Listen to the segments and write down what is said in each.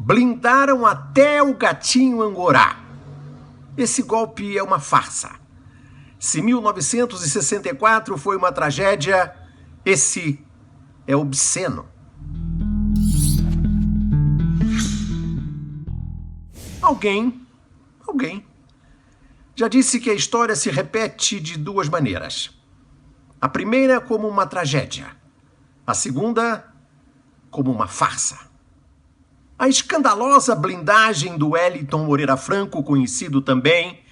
Blindaram até o gatinho Angorá. Esse golpe é uma farsa. Se 1964 foi uma tragédia, esse é obsceno. Alguém já disse que a história se repete de duas maneiras. A primeira como uma tragédia, a segunda como uma farsa. A escandalosa blindagem do Wellington Moreira Franco, conhecido também,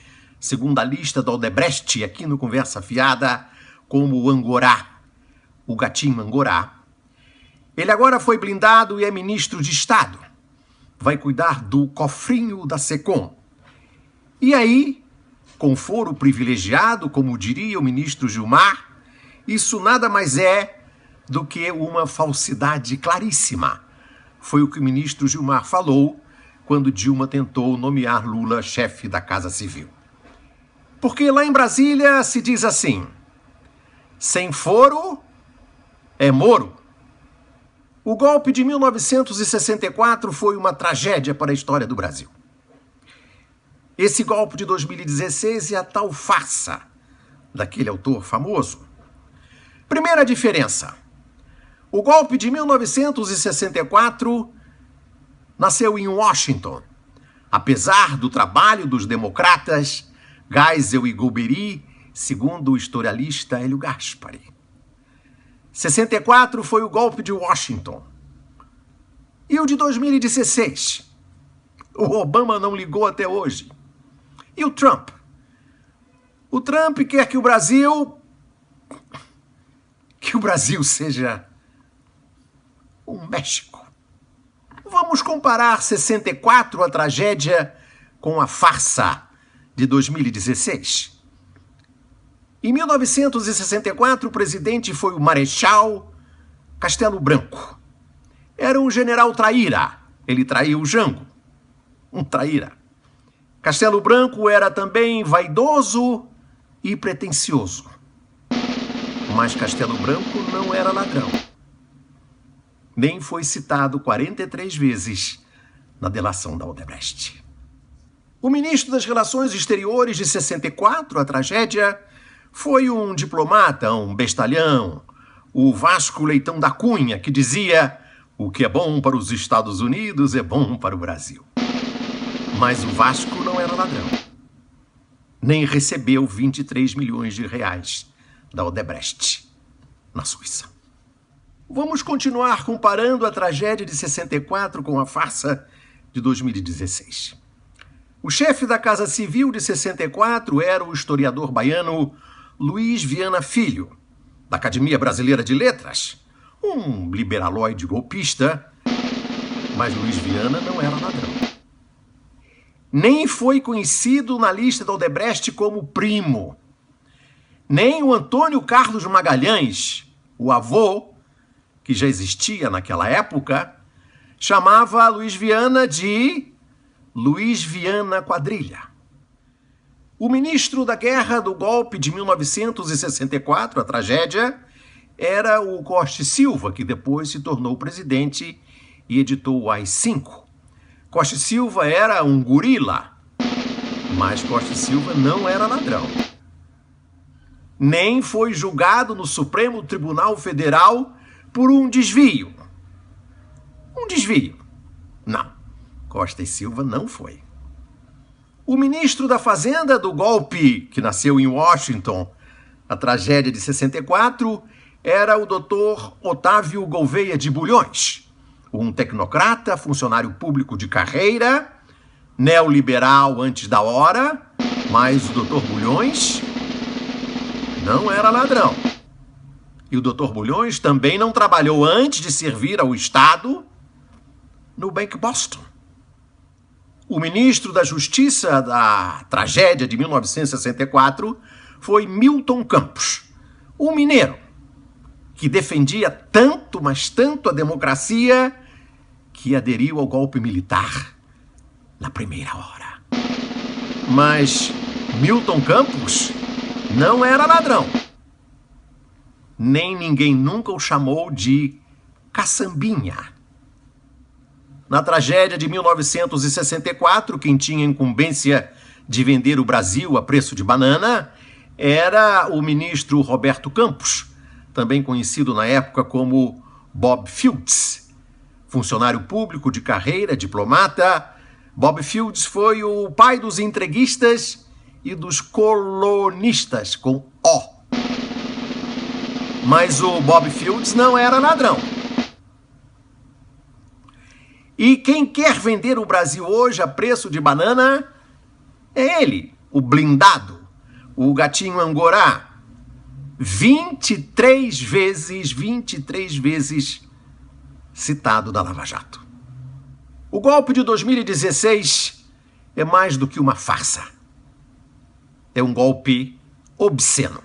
segundo a lista do Odebrecht, aqui no Conversa Fiada, como o Angorá, o gatinho Angorá. Ele agora foi blindado e é ministro de Estado. Vai cuidar do cofrinho da SECOM. E aí, com foro privilegiado, como diria o ministro Gilmar, isso nada mais é do que uma falsidade claríssima. Foi o que o ministro Gilmar falou quando Dilma tentou nomear Lula chefe da Casa Civil. Porque lá em Brasília se diz assim: sem foro é Moro. O golpe de 1964 foi uma tragédia para a história do Brasil. Esse golpe de 2016 é a tal farsa daquele autor famoso. Primeira diferença: o golpe de 1964 nasceu em Washington. Apesar do trabalho dos democratas Geisel e Golbery, segundo o historialista Hélio Gaspari. 64 foi o golpe de Washington. E o de 2016? O Obama não ligou até hoje. E o Trump? O Trump quer que o Brasil seja o México. Vamos comparar 64, a tragédia, com a farsa de 2016. Em 1964, o presidente foi o Marechal Castelo Branco. Era um general traíra. Ele traiu o Jango. Um traíra. Castelo Branco era também vaidoso e pretensioso. Mas Castelo Branco não era ladrão. Nem foi citado 43 vezes na delação da Odebrecht. O ministro das Relações Exteriores de 64, a tragédia, foi um diplomata, um bestalhão, o Vasco Leitão da Cunha, que dizia: o que é bom para os Estados Unidos é bom para o Brasil. Mas o Vasco não era ladrão. Nem recebeu 23 milhões de reais da Odebrecht, na Suíça. Vamos continuar comparando a tragédia de 64 com a farsa de 2016. O chefe da Casa Civil de 64 era o historiador baiano Luiz Viana Filho, da Academia Brasileira de Letras, um liberaloide golpista, mas Luiz Viana não era ladrão. Nem foi conhecido na lista da Odebrecht como primo. Nem o Antônio Carlos Magalhães, o avô, que já existia naquela época, chamava Luiz Viana de Luiz Viana Quadrilha. O ministro da Guerra do Golpe de 1964, a tragédia, era o Costa Silva, que depois se tornou presidente e editou o AI-5. Costa Silva era um gorila, mas Costa Silva não era ladrão. Nem foi julgado no Supremo Tribunal Federal por um desvio. Um desvio. Não, Costa e Silva não foi. O ministro da Fazenda do golpe, que nasceu em Washington, a tragédia de 64, era o Dr. Otávio Gouveia de Bulhões, um tecnocrata, funcionário público de carreira, neoliberal antes da hora, mas o Dr. Bulhões não era ladrão. E o Dr. Bulhões também não trabalhou antes de servir ao Estado no Bank Boston. O ministro da Justiça da tragédia de 1964 foi Milton Campos, um mineiro que defendia tanto, mas tanto a democracia, que aderiu ao golpe militar na primeira hora. Mas Milton Campos não era ladrão. Nem ninguém nunca o chamou de caçambinha. Na tragédia de 1964, quem tinha incumbência de vender o Brasil a preço de banana era o ministro Roberto Campos, também conhecido na época como Bob Fields. Funcionário público de carreira, diplomata, Bob Fields foi o pai dos entreguistas e dos colonistas, com O. Mas o Bob Fields não era ladrão. E quem quer vender o Brasil hoje a preço de banana é ele, o blindado, o gatinho Angorá. 23 vezes citado da Lava Jato. O golpe de 2016 é mais do que uma farsa. É um golpe obsceno.